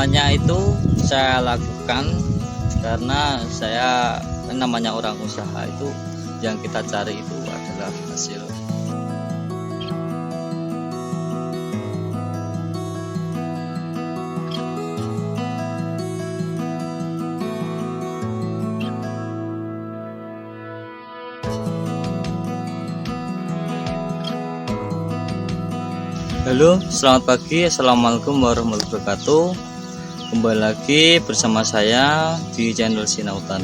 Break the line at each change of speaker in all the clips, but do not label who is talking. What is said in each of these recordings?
semuanya itu saya lakukan karena saya namanya orang usaha itu yang kita cari itu adalah hasil. Halo, selamat pagi. Assalamualaikum warahmatullahi wabarakatuh. Kembali lagi bersama saya di channel Sinautan.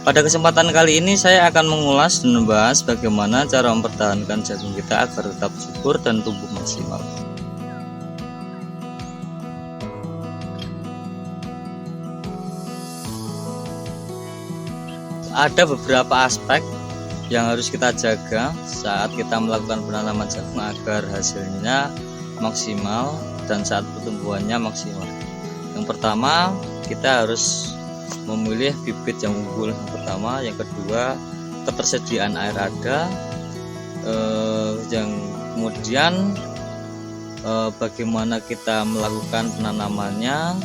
Pada kesempatan kali ini saya akan mengulas dan membahas bagaimana cara mempertahankan jagung kita agar tetap subur dan tumbuh maksimal. Ada beberapa aspek yang harus kita jaga saat kita melakukan penanaman jagung agar hasilnya maksimal dan saat pertumbuhannya maksimal. Yang pertama, kita harus memilih bibit yang unggul. Yang pertama, yang kedua, ketersediaan air ada. Yang kemudian bagaimana kita melakukan penanamannya,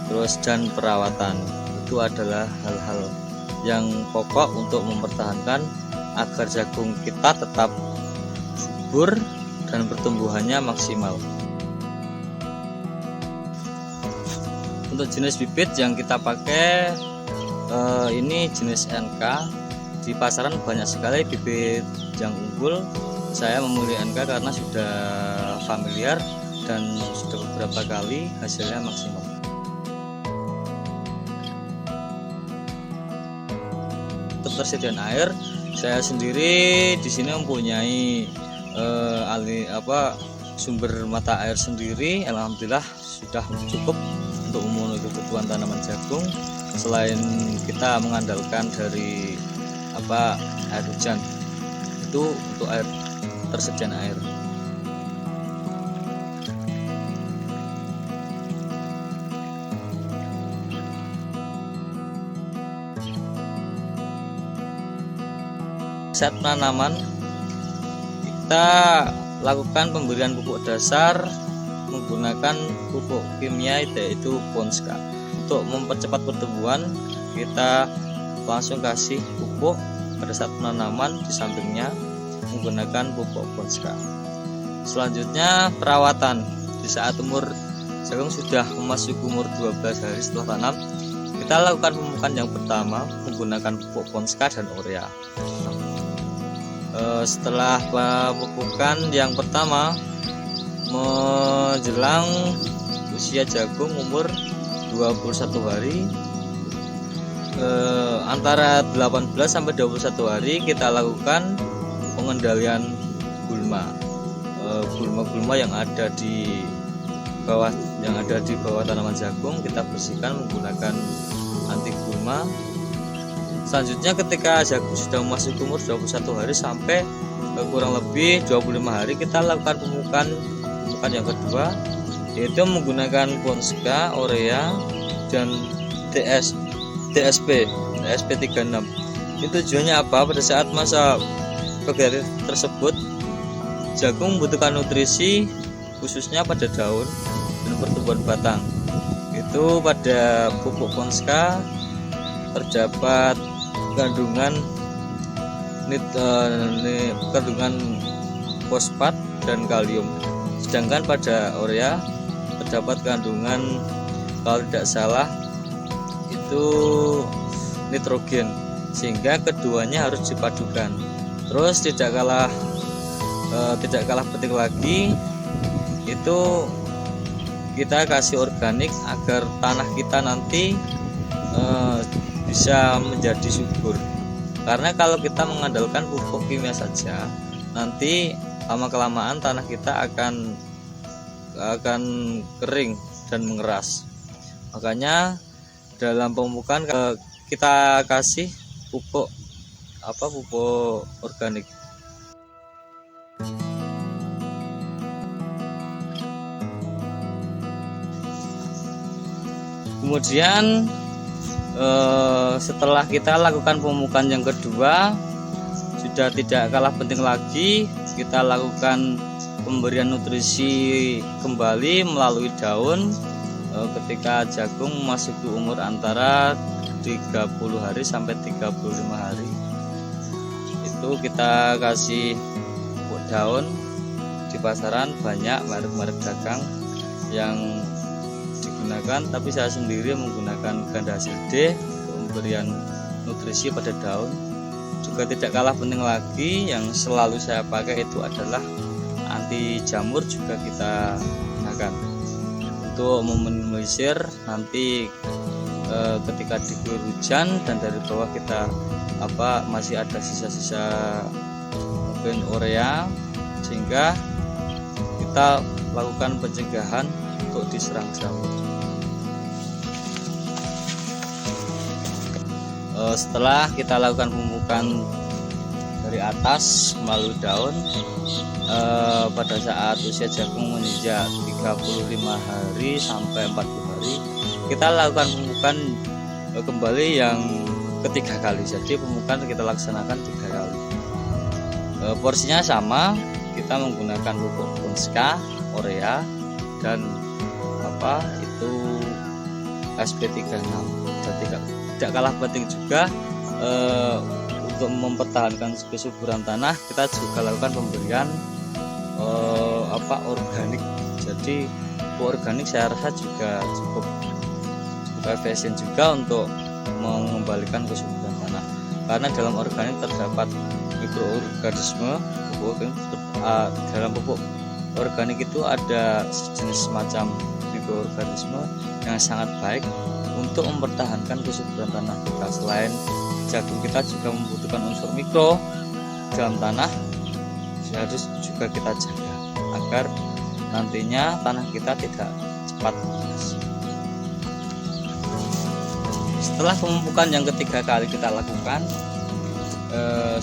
terus dan perawatan. Itu adalah hal-hal yang pokok untuk mempertahankan agar jagung kita tetap subur dan pertumbuhannya maksimal. Untuk jenis bibit yang kita pakai ini jenis NK. Di pasaran banyak sekali bibit yang unggul. Saya memilih NK karena sudah familiar dan sudah beberapa kali hasilnya maksimal. Untuk persediaan air, saya sendiri di sini mempunyai sumber mata air sendiri. Alhamdulillah sudah cukup untuk memenuhi kebutuhan tanaman jagung. Selain kita mengandalkan dari air hujan, itu untuk air persediaan air. Saat penanaman kita lakukan pemberian pupuk dasar menggunakan pupuk kimia yaitu Ponska. Untuk mempercepat pertumbuhan kita langsung kasih pupuk pada saat penanaman di sampingnya menggunakan pupuk Ponska. Selanjutnya perawatan. Di saat umur jagung sudah memasuki umur 12 hari setelah tanam, kita lakukan pemupukan yang pertama menggunakan pupuk Ponska dan urea. Setelah pemupukan yang pertama menjelang usia jagung umur 21 hari, antara 18 sampai 21 hari kita lakukan pengendalian gulma yang ada di bawah tanaman jagung. Kita bersihkan menggunakan anti gulma. Selanjutnya ketika jagung sudah memasuki umur 21 hari sampai kurang lebih 25 hari, kita lakukan pemupukan yang kedua, yaitu menggunakan Ponska, urea, dan TSP 36. Itu tujuannya apa? Pada saat masa vegetatif tersebut, jagung membutuhkan nutrisi khususnya pada daun dan pertumbuhan batang. Itu pada pupuk Ponska terdapat kandungan fosfat dan kalium, sedangkan pada urea terdapat kandungan, kalau tidak salah itu nitrogen, sehingga keduanya harus dipadukan. Terus tidak kalah penting lagi itu kita kasih organik agar tanah kita nanti bisa menjadi subur. Karena kalau kita mengandalkan pupuk kimia saja, nanti lama-kelamaan tanah kita akan kering dan mengeras. Makanya dalam pemupukan kita kasih pupuk organik. Kemudian setelah kita lakukan pemupukan yang kedua, sudah tidak kalah penting lagi kita lakukan pemberian nutrisi kembali melalui daun ketika jagung masih umur antara 30 hari sampai 35 hari itu kita kasih pupuk daun. Di pasaran banyak merek-merek dagang yang digunakan, tapi saya sendiri menggunakan ganda hasil D untuk pemberian nutrisi pada daun. Juga tidak kalah penting lagi yang selalu saya pakai itu adalah anti jamur, juga kita gunakan untuk meminimalisir nanti ketika diguyur hujan dan dari bawah kita masih ada sisa-sisa mungkin urea, sehingga kita lakukan pencegahan untuk diserang jamur. Setelah kita lakukan pemupukan dari atas melalui daun, pada saat usia jagung menginjak 35 hari sampai 40 hari kita lakukan pemupukan kembali yang ketiga kali. Jadi pemupukan kita laksanakan 3 kali. Porsinya sama, kita menggunakan pupuk Ponska, urea, dan SP36. Dan tidak kalah penting juga untuk mempertahankan kesuburan tanah, kita juga lakukan pemberian organik. Jadi organik saya rasa juga cukup efisien juga untuk mengembalikan kesuburan tanah, karena dalam organik terdapat mikroorganisme. Dalam pupuk organik itu ada sejenis semacam mikroorganisme yang sangat baik untuk mempertahankan kesuburan tanah kita. Selain jagung kita juga membutuhkan unsur mikro dalam tanah, harus juga kita jaga agar nantinya tanah kita tidak cepat habis. Setelah pemupukan yang ketiga kali kita lakukan,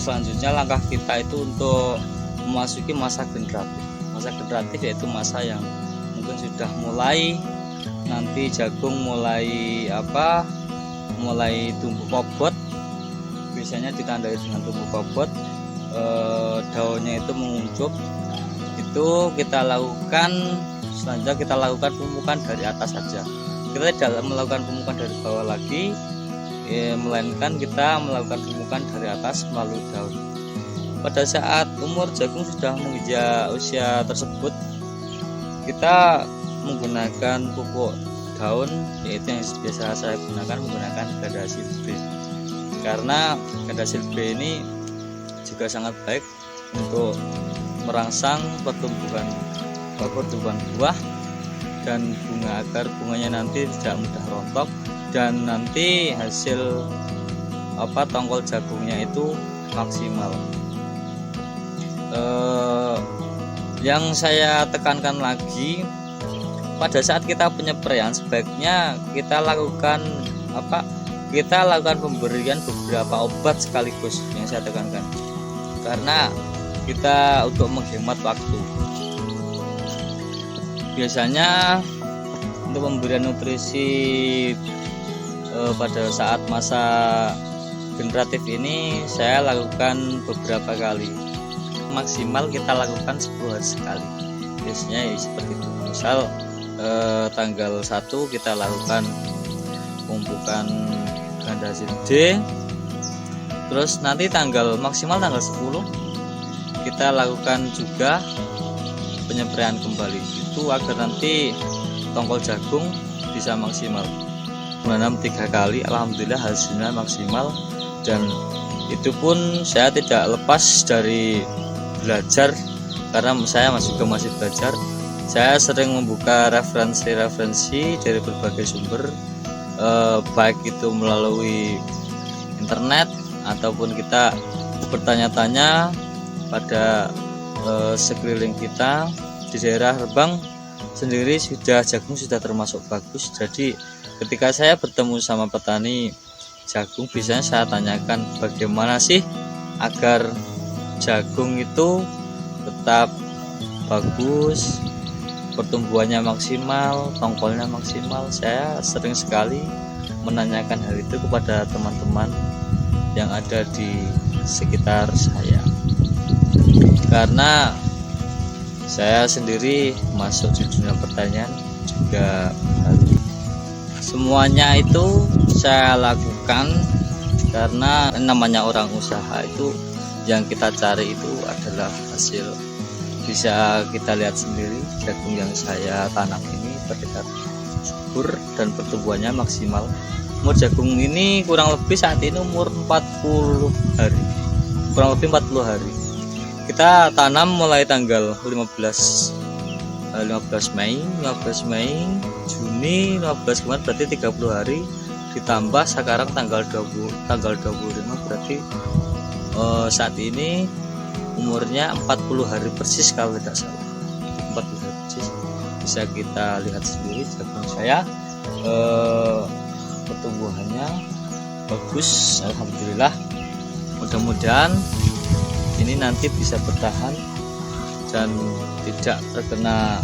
selanjutnya langkah kita itu untuk memasuki masa generatif. Masa generatif yaitu masa yang mungkin sudah mulai nanti jagung mulai tumbuh bobot. Biasanya ditandai dengan tumbuh bobot, daunnya itu menguncup. Itu kita lakukan, selanjutnya kita lakukan pemupukan dari atas saja. Kita tidak melakukan pemupukan dari bawah lagi, melainkan kita melakukan pemupukan dari atas melalui daun. Pada saat umur jagung sudah menginjak usia tersebut, kita menggunakan pupuk daun, yaitu yang biasa saya gunakan, menggunakan ganda hasil B. Karena ganda hasil B ini juga sangat baik untuk merangsang pertumbuhan buah dan bunga, agar bunganya nanti tidak mudah rontok dan nanti hasil tongkol jagungnya itu maksimal. Yang saya tekankan lagi, pada saat kita penyempraian sebaiknya kita lakukan pemberian beberapa obat sekaligus, yang saya tekankan, karena kita untuk menghemat waktu. Biasanya untuk pemberian nutrisi pada saat masa generatif ini saya lakukan beberapa kali, maksimal kita lakukan 10 hari sekali. Biasanya seperti itu. Misal tanggal 1 kita lakukan pemupukan ganda hasil D, terus nanti maksimal tanggal 10 kita lakukan juga penyempraian kembali, itu agar nanti tongkol jagung bisa maksimal. Menanam 3 kali, alhamdulillah hasilnya maksimal, dan itu pun saya tidak lepas dari belajar, karena saya masih belajar. Saya sering membuka referensi dari berbagai sumber, baik itu melalui internet ataupun kita bertanya-tanya pada sekeliling kita. Di daerah Rembang sendiri jagung sudah termasuk bagus. Jadi ketika saya bertemu sama petani jagung, biasanya saya tanyakan bagaimana sih agar jagung itu tetap bagus, pertumbuhannya maksimal, tongkolnya maksimal. Saya sering sekali menanyakan hal itu kepada teman-teman yang ada di sekitar saya, karena saya sendiri masuk di dunia pertanian juga baru. Semuanya itu saya lakukan karena namanya orang usaha itu yang kita cari itu adalah hasil. Bisa kita lihat sendiri jagung yang saya tanam ini terlihat subur dan pertumbuhannya maksimal. Umur jagung ini kurang lebih saat ini umur 40 hari, kurang lebih 40 hari. Kita tanam mulai tanggal 15 Mei, Juni 15 kemarin, berarti 30 hari ditambah sekarang tanggal 25, berarti saat ini umurnya 40 hari persis kalau tidak salah. 40 hari persis. Bisa kita lihat sendiri jagung saya, pertumbuhannya bagus, alhamdulillah. Mudah-mudahan ini nanti bisa bertahan dan tidak terkena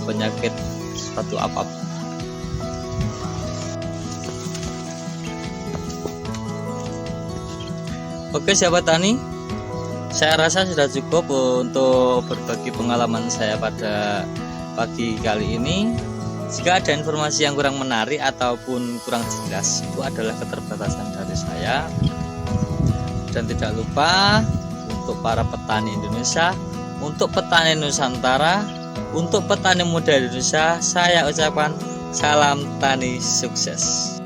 penyakit suatu apapun. Oke sahabat tani, saya rasa sudah cukup untuk berbagi pengalaman saya pada pagi kali ini. Jika ada informasi yang kurang menarik ataupun kurang jelas, itu adalah keterbatasan dari saya. Dan tidak lupa untuk para petani Indonesia, untuk petani Nusantara, untuk petani muda Indonesia, saya ucapkan salam tani sukses.